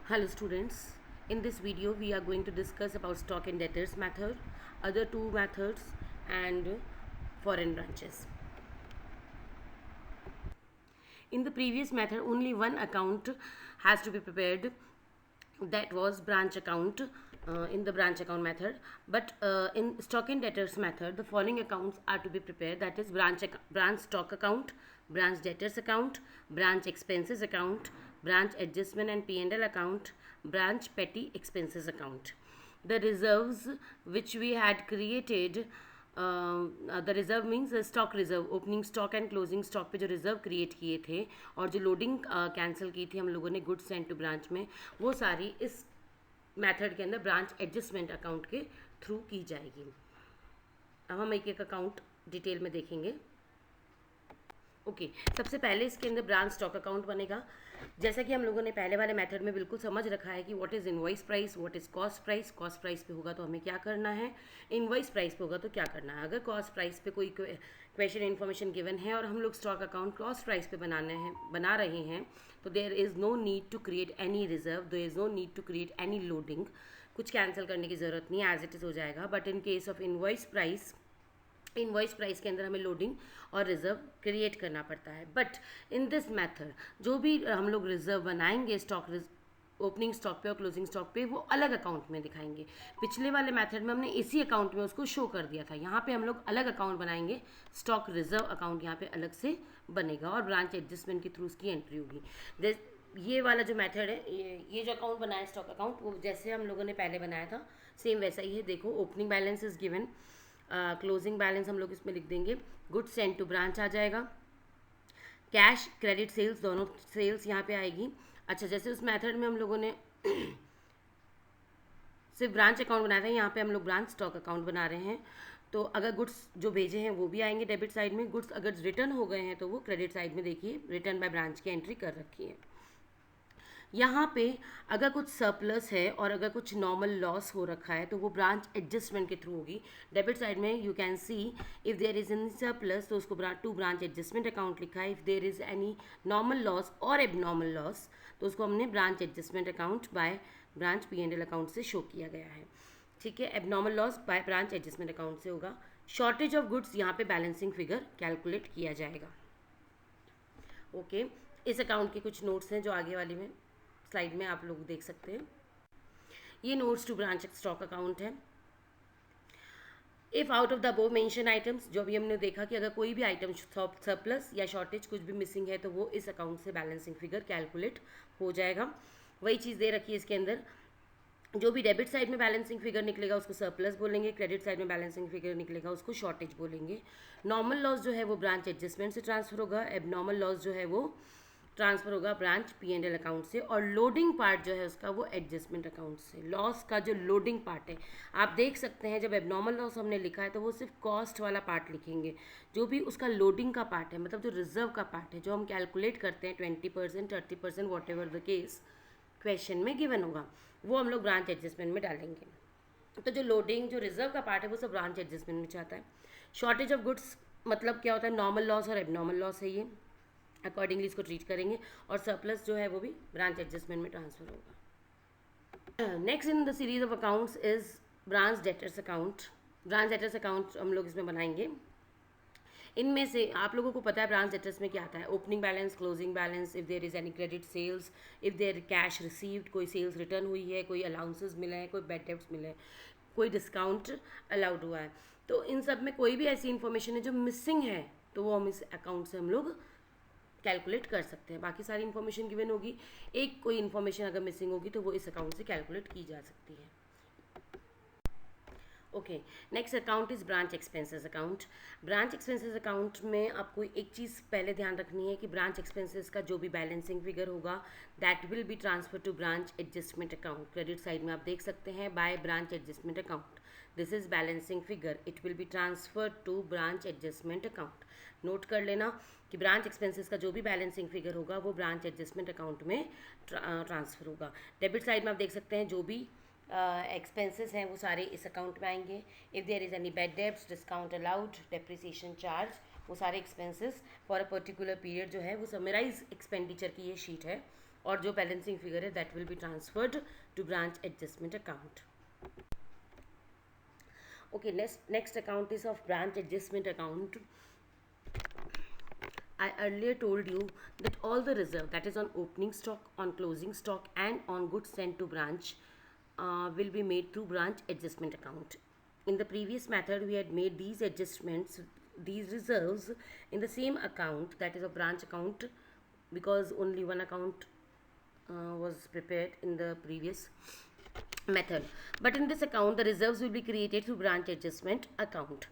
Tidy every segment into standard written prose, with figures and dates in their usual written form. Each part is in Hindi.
Hello students, in this video we are going to discuss about stock and debtors method, other two methods and foreign branches. In the previous method only one account has to be prepared, that was branch account in the branch account method, but in stock and debtors method the following accounts are to be prepared, that is branch stock account, branch debtors account, branch expenses account, branch adjustment and P&L account, branch petty expenses account. The reserves which we had created, the reserve means stock reserve, opening stock and closing stock पे जो रिज़र्व क्रिएट किए थे और जो लोडिंग कैंसिल की थी हम लोगों ने गुड्स सेंड टू ब्रांच में, वो सारी इस मेथड के अंदर ब्रांच एडजस्टमेंट अकाउंट के थ्रू की जाएगी. अब हम एक एक अकाउंट डिटेल में देखेंगे. ओके सबसे पहले इसके अंदर ब्रांच स्टॉक अकाउंट बनेगा. जैसा कि हम लोगों ने पहले वाले मेथड में बिल्कुल समझ रखा है कि what is invoice price, what is cost price. Cost price पे होगा तो हमें क्या करना है, इनवॉइस प्राइस पे होगा तो क्या करना है. अगर कॉस्ट प्राइस पे कोई क्वेश्चन इन्फॉर्मेशन गिवन है और हम लोग स्टॉक अकाउंट कॉस्ट प्राइस पे बना रहे हैं तो there is no need to create any reserve, there is no need to create any loading. कुछ कैंसिल करने की ज़रूरत नहीं है, एज इट इज़ हो जाएगा. But in case of invoice price के अंदर हमें लोडिंग और रिज़र्व क्रिएट करना पड़ता है. बट इन दिस मेथड जो भी हम लोग रिज़र्व बनाएंगे ओपनिंग स्टॉक पे और क्लोजिंग स्टॉक पे, वो अलग अकाउंट में दिखाएंगे. पिछले वाले मेथड में हमने इसी अकाउंट में उसको शो कर दिया था. यहाँ पे हम लोग अलग अकाउंट बनाएंगे, स्टॉक रिज़र्व अकाउंट यहाँ पे अलग से बनेगा और ब्रांच एडजस्टमेंट के थ्रू उसकी एंट्री होगी. ये वाला जो मेथड है, ये जो अकाउंट बनाया है स्टॉक अकाउंट, वो जैसे हम लोगों ने पहले बनाया था सेम वैसा ही है. देखो opening balance is given, closing balance हम लोग इसमें लिख देंगे, गुड्स सेंड टू ब्रांच आ जाएगा, कैश क्रेडिट सेल्स दोनों सेल्स यहाँ पे आएगी. अच्छा जैसे उस मेथड में हम लोगों ने सिर्फ ब्रांच अकाउंट बनाया था, यहाँ पे हम लोग ब्रांच स्टॉक अकाउंट बना रहे हैं. तो अगर गुड्स जो भेजे हैं वो भी आएंगे डेबिट साइड में, गुड्स अगर रिटर्न हो गए हैं तो वो क्रेडिट साइड में देखिए रिटर्न बाय ब्रांच की एंट्री कर रखी है. यहाँ पे अगर कुछ सरप्लस है और अगर कुछ नॉर्मल लॉस हो रखा है तो वो ब्रांच एडजस्टमेंट के थ्रू होगी. डेबिट साइड में you can see if there is any surplus तो उसको टू ब्रांच एडजस्टमेंट अकाउंट लिखा है. If there is any normal loss और एबनॉर्मल लॉस तो उसको हमने branch adjustment account by branch P&L account से शो किया गया है. ठीक है, abnormal loss by branch adjustment account से होगा. शॉर्टेज ऑफ गुड्स यहाँ पे बैलेंसिंग फिगर कैलकुलेट किया जाएगा. ओके इस अकाउंट के कुछ नोट्स हैं जो आगे वाली में स्लाइड में आप लोग देख सकते हैं. ये notes to branch stock account है. If out of the above mention items, जो भी हमने देखा कि अगर कोई भी आइटम सरप्लस या शॉर्टेज कुछ भी मिसिंग है तो वो इस अकाउंट से बैलेंसिंग फिगर कैलकुलेट हो जाएगा. वही चीज़ दे रखी है इसके अंदर. जो भी डेबिट साइड में बैलेंसिंग फिगर निकलेगा उसको सरप्लस बोलेंगे, क्रेडिट साइड में बैलेंसिंग फिगर निकलेगा उसको शॉर्टेज बोलेंगे. नॉर्मल लॉस जो है वो ब्रांच एडजस्टमेंट से ट्रांसफर होगा, एबनॉर्मल लॉस जो है वो ट्रांसफर होगा ब्रांच P&L अकाउंट से, और लोडिंग पार्ट जो है उसका वो एडजस्टमेंट अकाउंट से. लॉस का जो लोडिंग पार्ट है आप देख सकते हैं, जब एबनॉर्मल लॉस हमने लिखा है तो वो सिर्फ कॉस्ट वाला पार्ट लिखेंगे. जो भी उसका लोडिंग का पार्ट है, मतलब जो रिजर्व का पार्ट है, जो हम कैलकुलेट करते हैं 20%, 30%, what ever the case question में गिवन होगा, वो हम लोग ब्रांच एडजस्टमेंट में डालेंगे. तो जो लोडिंग जो रिजर्व का पार्ट है वो सब ब्रांच एडजस्टमेंट में जाता है. शॉर्टेज ऑफ गुड्स मतलब क्या होता है, नॉर्मल लॉस और एबनॉर्मल लॉस है, ये अकॉर्डिंगली इसको ट्रीट करेंगे. और सरप्लस जो है वो भी ब्रांच एडजस्टमेंट में ट्रांसफर होगा. Next in the series of accounts is branch debtors account. Branch debtors account हम लोग इसमें बनाएंगे. इनमें से आप लोगों को पता है ब्रांच डेटर्स में क्या आता है, opening balance, closing balance, if there is any credit sales, if there cash received, कोई सेल्स रिटर्न हुई है, कोई अलाउंसेस मिले हैं, कोई बैड डेब्ट्स मिले हैं, कोई डिस्काउंट अलाउड हुआ है. तो इन सब में कोई भी ऐसी इन्फॉर्मेशन है जो मिसिंग है तो वो हम इस अकाउंट से हम लोग कैलकुलेट कर सकते हैं. बाकी सारी इन्फॉर्मेशन गिवन होगी, एक कोई इन्फॉर्मेशन अगर मिसिंग होगी तो वो इस अकाउंट से कैलकुलेट की जा सकती है. Okay next account is branch expenses account. Branch expenses account में आपको एक चीज़ पहले ध्यान रखनी है कि ब्रांच एक्सपेंसेस का जो भी बैलेंसिंग फिगर होगा that will be transfer to branch adjustment account. Credit side में आप देख सकते हैं by branch adjustment account, this is balancing figure, it will be transfer to branch adjustment account. Note कर लेना कि ब्रांच एक्सपेंसेस का जो भी बैलेंसिंग फिगर होगा वो ब्रांच एडजस्टमेंट अकाउंट में ट्रांसफर होगा. डेबिट साइड में आप देख सकते हैं जो भी एक्सपेंसेस हैं वो सारे इस अकाउंट में आएंगे. If there is any bad debts, discount allowed, depreciation charge, वो सारे expenses for a particular period जो है वो समराइज एक्सपेंडिचर की ये शीट है और जो बैलेंसिंग फिगर है that will be transferred to branch adjustment account. Okay, next account is of branch adjustment account. I earlier told you that all the reserve that is on opening stock, on closing stock and on goods sent to branch will be made through branch adjustment account. In the previous method we had made these adjustments, these reserves in the same account, that is a branch account, because only one account was prepared in the previous method. But in this account the reserves will be created through branch adjustment account.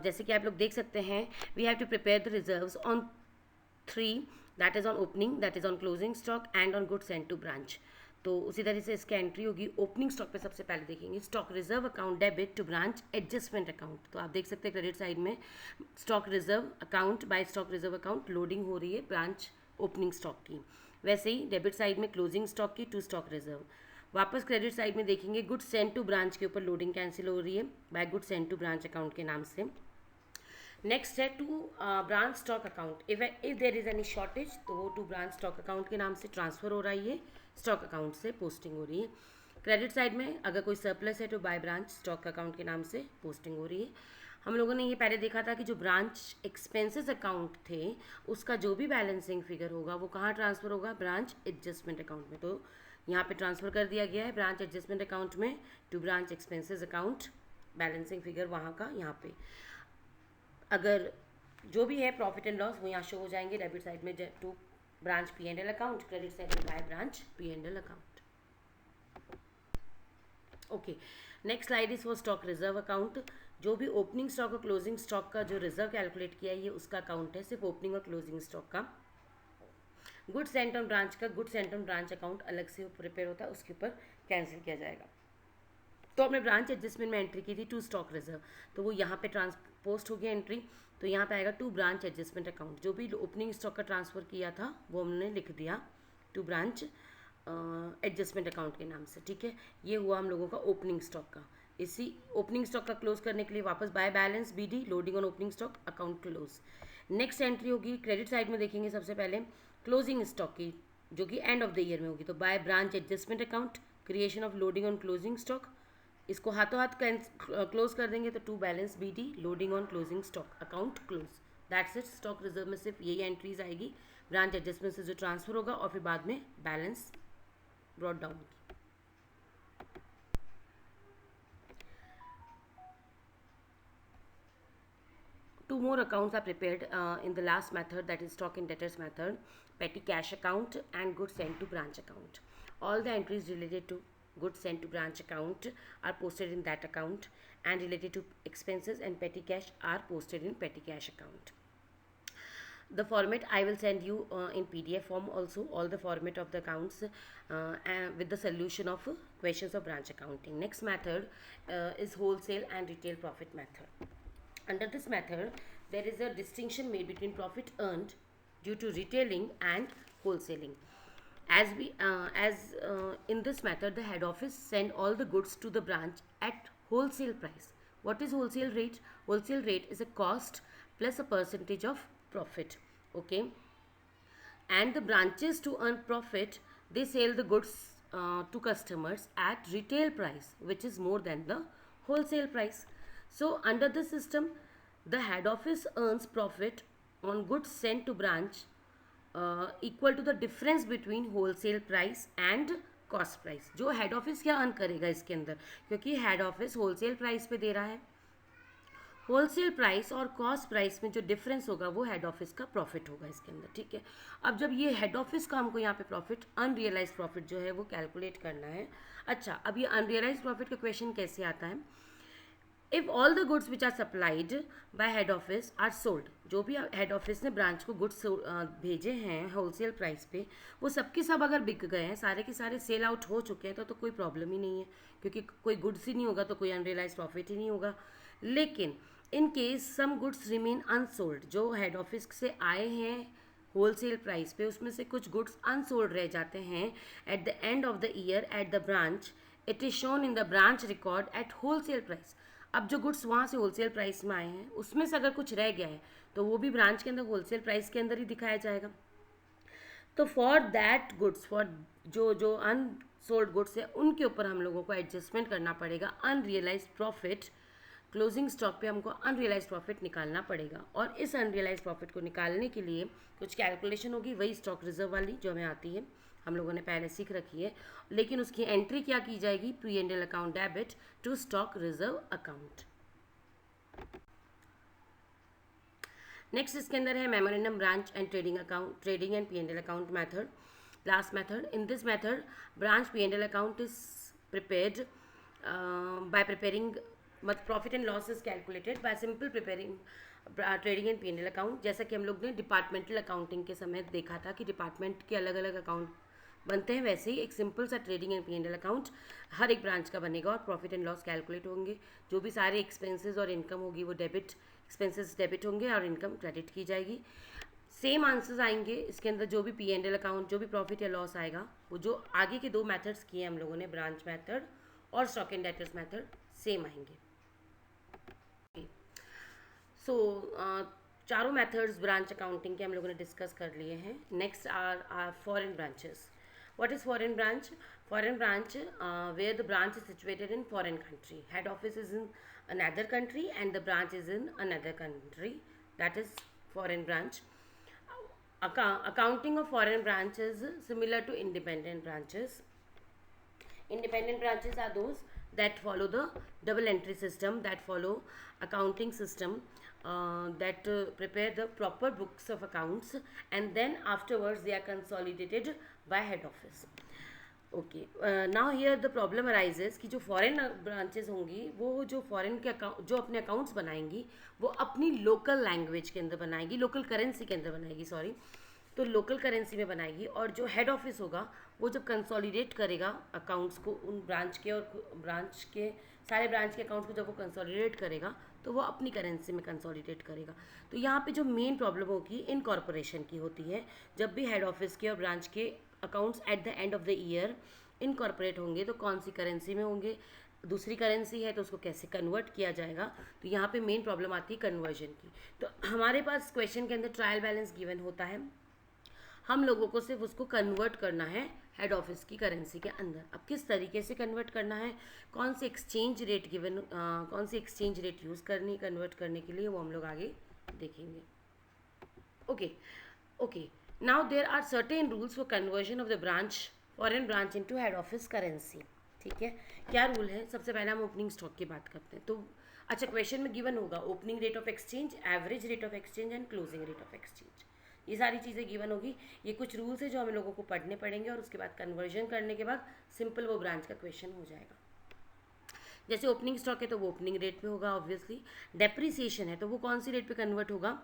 जैसे कि आप लोग देख सकते हैं, we have to prepare the reserves on 3, that is on opening, that is on closing stock and on goods sent to branch. तो उसी तरह से इसकी एंट्री होगी. ओपनिंग स्टॉक पे सबसे पहले देखेंगे stock reserve account debit to branch adjustment account. तो आप देख सकते हैं क्रेडिट साइड में stock reserve account by stock reserve account loading हो रही है ब्रांच ओपनिंग स्टॉक की. वैसे ही डेबिट साइड में क्लोजिंग स्टॉक की टू स्टॉक रिजर्व. वापस क्रेडिट साइड में देखेंगे गुड्स सेंट टू ब्रांच के ऊपर लोडिंग कैंसिल हो रही है by goods sent to branch account के नाम से. नेक्स्ट है to branch stock account. If there is any shortage तो वो टू ब्रांच स्टॉक अकाउंट के नाम से ट्रांसफ़र हो रही है, स्टॉक अकाउंट से पोस्टिंग हो रही है. क्रेडिट साइड में अगर कोई सरप्लस है तो बाय ब्रांच स्टॉक अकाउंट के नाम से पोस्टिंग हो रही है. हम लोगों ने ये पहले देखा था कि जो ब्रांच एक्सपेंसेस अकाउंट थे उसका जो भी बैलेंसिंग फिगर होगा वो कहाँ ट्रांसफ़र होगा, ब्रांच एडजस्टमेंट अकाउंट में. तो यहाँ पे ट्रांसफ़र कर दिया गया है ब्रांच एडजस्टमेंट अकाउंट में to branch expenses account. Balancing figure वहाँ का यहाँ पे, अगर जो भी है प्रॉफिट एंड लॉस वो यहाँ शो हो जाएंगे डेबिट साइड में to branch P&L account, credit side में by branch P&L account. Okay, next slide is for stock reserve account. जो भी ओपनिंग स्टॉक और क्लोजिंग स्टॉक का जो रिजर्व कैलकुलेट किया है ये उसका अकाउंट है, सिर्फ ओपनिंग और क्लोजिंग स्टॉक का. गुड्स सेंट ऑन ब्रांच का goods Saint on branch account अलग से प्रिपेयर होता है, उसके ऊपर कैंसिल किया जाएगा. तो हमने ब्रांच एडजस्टमेंट में एंट्री की थी टू स्टॉक रिजर्व, तो वो यहाँ पे ट्रांसपोस्ट हो गया एंट्री. तो यहाँ पे आएगा टू ब्रांच एडजस्टमेंट अकाउंट. जो भी ओपनिंग स्टॉक का ट्रांसफ़र किया था वो हमने लिख दिया टू ब्रांच एडजस्टमेंट अकाउंट के नाम से. ठीक है, ये हुआ हम लोगों का ओपनिंग स्टॉक का. इसी ओपनिंग स्टॉक का क्लोज करने के लिए वापस by balance BD loading on opening stock account close. Next entry होगी क्रेडिट साइड में देखेंगे सबसे पहले क्लोजिंग स्टॉक की, जो कि एंड ऑफ द ईयर में होगी. तो by branch adjustment account creation of loading on closing stock, इसको हाथों हाथ क्लोज कर देंगे. तो to balance BD loading on closing stock account close. That's it. Stock reserve में सिर्फ यही एंट्रीज आएगी, ब्रांच एडजस्टमेंट से जो ट्रांसफर होगा और फिर बाद में balance brought down. Two more accounts are prepared in the last method, that is stock and debtors method, petty cash account and goods sent to branch account. All the entries related to goods sent to branch account are posted in that account, and related to expenses and petty cash are posted in petty cash account. The format I will send you in PDF form also, all the format of the accounts and with the solution of questions of branch accounting. Next method is wholesale and retail profit method. Under this method, there is a distinction made between profit earned due to retailing and wholesaling. In this method, the head office send all the goods to the branch at wholesale price. What is wholesale rate? Wholesale rate is a cost plus a percentage of profit. Okay. And the branches, to earn profit, they sell the goods to customers at retail price, which is more than the wholesale price. So under the system, the head office earns profit on goods sent to branch equal to the difference between wholesale price and cost price. जो head office क्या earn करेगा इसके अंदर, क्योंकि head office wholesale price पे दे रहा है. होलसेल प्राइस और कॉस्ट प्राइस में जो डिफरेंस होगा वो हेड ऑफिस का प्रॉफिट होगा इसके अंदर. ठीक है, अब जब ये हेड ऑफिस का हमको यहाँ पे प्रॉफिट अनरियलाइज प्रॉफिट जो है वो कैलकुलेट करना है. अच्छा, अब ये अनरियलाइज प्रॉफिट का क्वेश्चन कैसे आता है? If all the goods which are supplied by head office are sold, जो भी हेड ऑफिस ने ब्रांच को गुड्स भेजे हैं होलसेल प्राइस पे, वो सबके सब अगर बिक गए हैं, सारे के सारे सेल आउट हो चुके हैं, तो कोई प्रॉब्लम ही नहीं है, क्योंकि कोई गुड्स ही नहीं होगा तो कोई अनरियलाइज प्रॉफिट ही नहीं होगा. लेकिन in case some goods remain unsold, जो हेड ऑफिस से आए हैं होलसेल प्राइस पे, उसमें से कुछ गुड्स अनसोल्ड रह जाते हैं at the end of the year at the branch, it is shown in the branch record eight wholesale price. अब जो गुड्स वहाँ से होलसेल प्राइस में आए हैं उसमें से अगर कुछ रह गया है तो वो भी ब्रांच के अंदर होलसेल प्राइस के अंदर ही दिखाया जाएगा. तो फॉर दैट गुड्स, फॉर जो जो अनसोल्ड गुड्स है उनके ऊपर हम लोगों को एडजस्टमेंट करना पड़ेगा। अनरियलाइज प्रॉफिट, क्लोजिंग स्टॉक पे हमको अनरियलाइज प्रॉफिट निकालना पड़ेगा, और इस अनरियलाइज प्रॉफिट को निकालने के लिए कुछ कैलकुलेशन होगी, वही स्टॉक रिजर्व वाली जो हमें आती है, हम लोगों ने पहले सीख रखी है। लेकिन उसकी एंट्री क्या की जाएगी, P&L account debit to stock reserve account. Next इसके अंदर है memorandum branch and trading account, trading and P&L account method, last method. In this method branch P&L account is prepared by preparing, but profit and loss is calculated by simple preparing trading and P&L account. जैसा कि हम लोग ने डिपार्टमेंटल अकाउंटिंग के समय देखा था कि डिपार्टमेंट के अलग अलग अकाउंट बनते हैं, वैसे ही एक सिंपल सा ट्रेडिंग एंड P&L अकाउंट हर एक ब्रांच का बनेगा, और प्रॉफिट एंड लॉस कैलकुलेट होंगे। जो भी सारे एक्सपेंसेस और इनकम होगी वो डेबिट, एक्सपेंसेस डेबिट होंगे और इनकम क्रेडिट की जाएगी। सेम आंसर्स आएंगे इसके अंदर, जो भी P&L अकाउंट, जो भी प्रॉफिट या लॉस आएगा, वो जो आगे के दो मेथड्स किए हम लोगों ने, ब्रांच मेथड और stock and debtors method, same आएंगे। सो चारों मेथड्स ब्रांच अकाउंटिंग के हम लोगों ने डिस्कस कर लिए हैं। Next are foreign branches. What is foreign branch? Foreign branch where the branch is situated in foreign country, head office is in another country and the branch is in another country, that is foreign branch. Accounting of foreign branch is similar to independent branches. Independent branches are those that follow the double entry system, that follow accounting system, that prepare the proper books of accounts, and then afterwards they are consolidated by head office. Okay, now here the problem arises कि जो फॉरेन ब्रांचेस होंगी, वो जो फॉरेन के अकाउंट, जो अपने अकाउंट्स बनाएंगी, वो अपनी लोकल लैंग्वेज के अंदर बनाएगी, लोकल करेंसी के अंदर बनाएगी, सॉरी, तो लोकल करेंसी में बनाएगी। और जो हेड ऑफिस होगा वो जब कंसोलिडेट करेगा अकाउंट्स को, उन ब्रांच के और ब्रांच के सारे ब्रांच के अकाउंट्स को जब वो कंसोलिडेट करेगा तो वो अपनी करेंसी में कंसोलिडेट करेगा। तो यहाँ पे जो मेन प्रॉब्लम होगी इनकॉर्पोरेशन की होती है। जब भी हेड ऑफिस के और ब्रांच के accounts at the end of the year incorporate होंगे तो कौन सी करेंसी में होंगे, दूसरी करेंसी है तो उसको कैसे कन्वर्ट किया जाएगा, तो यहाँ पे मेन प्रॉब्लम आती है कन्वर्जन की। तो हमारे पास क्वेश्चन के अंदर ट्रायल बैलेंस गिवन होता है, हम लोगों को सिर्फ उसको कन्वर्ट करना है हेड ऑफिस की करेंसी के अंदर। अब किस तरीके से कन्वर्ट करना है, कौन सी एक्सचेंज रेट गिवन, कौन सी एक्सचेंज रेट यूज़ करनी कन्वर्ट करने के लिए, वो हम लोग आगे देखेंगे। Okay okay, now there are certain rules for conversion of the branch, foreign branch into head office currency. ठीक है, क्या रूल है? सबसे पहले हम ओपनिंग स्टॉक की बात करते हैं। तो अच्छा, क्वेश्चन में गिवन होगा opening rate of exchange, average rate of exchange and closing rate of exchange, ये सारी चीज़ें गिवन होगी। ये कुछ रूल्स है जो हम लोगों को पढ़ने पड़ेंगे, और उसके बाद कन्वर्जन करने के बाद सिंपल वो ब्रांच का क्वेश्चन हो जाएगा। जैसे ओपनिंग स्टॉक है तो वो ओपनिंग रेट पे होगा ऑब्वियसली। डेप्रिसिएशन है तो वो कौन सी रेट पे कन्वर्ट होगा,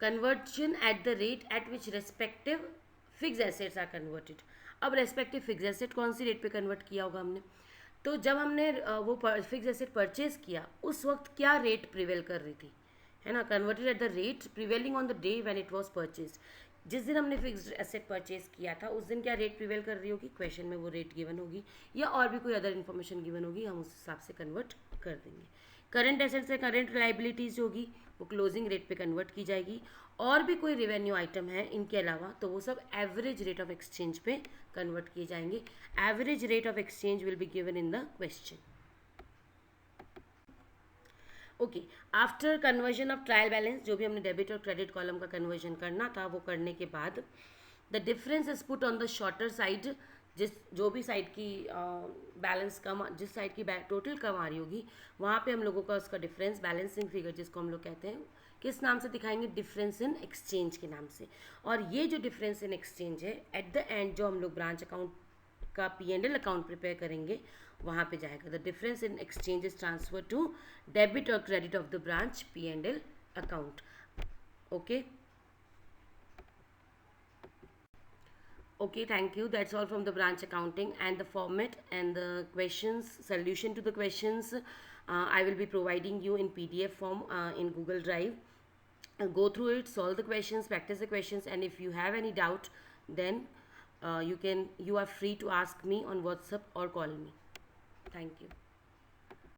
conversion at the rate at which respective fix assets are converted. अब रेस्पेक्टिव फिक्स एसेट कौन सी रेट पे कन्वर्ट किया होगा हमने, तो जब हमने वो फिक्स एसेट परचेज किया उस वक्त क्या रेट प्रिवेल कर रही थी, है ना, converted eight the rate prevailing on the day when it was purchase. जिस दिन हमने फिक्स्ड एसेट परचेज किया था उस दिन क्या रेट प्रिवेल कर रही होगी, क्वेश्चन में वो रेट गिवन होगी, या और भी कोई अदर इन्फॉर्मेशन गिवन होगी, हम उस हिसाब से कन्वर्ट कर देंगे। करंट एसेट से करंट लाइबिलिटीज होगी, वो क्लोजिंग रेट पे कन्वर्ट की जाएगी। और भी कोई रेवेन्यू आइटम है इनके अलावा तो वो सब एवरेज रेट ऑफ एक्सचेंज पे कन्वर्ट किए जाएंगे। Average rate of exchange will be given in the question. Okay, after conversion of trial balance, जो भी हमने डेबिट और क्रेडिट कॉलम का कन्वर्जन करना था वो करने के बाद the difference is put on the shorter side. जो भी साइड की बैलेंस कम, जिस साइड की टोटल कम आ रही होगी वहाँ पे हम लोगों का उसका डिफरेंस, बैलेंसिंग फिगर जिसको हम लोग कहते हैं, किस नाम से दिखाएंगे, डिफरेंस इन एक्सचेंज के नाम से। और ये जो डिफरेंस इन एक्सचेंज है एट द एंड जो हम लोग ब्रांच अकाउंट का P&L अकाउंट प्रिपेयर करेंगे वहाँ पे जाएगा। The difference in exchange is transfer to debit और credit of the branch P&L account. Okay okay, thank you. That's all from the branch accounting, and the format and the questions, solution to the questions I will be providing you in PDF form in Google Drive. Go through it, solve the questions, practice the questions, and if you have any doubt then you are free to ask me on WhatsApp or call me. Thank you.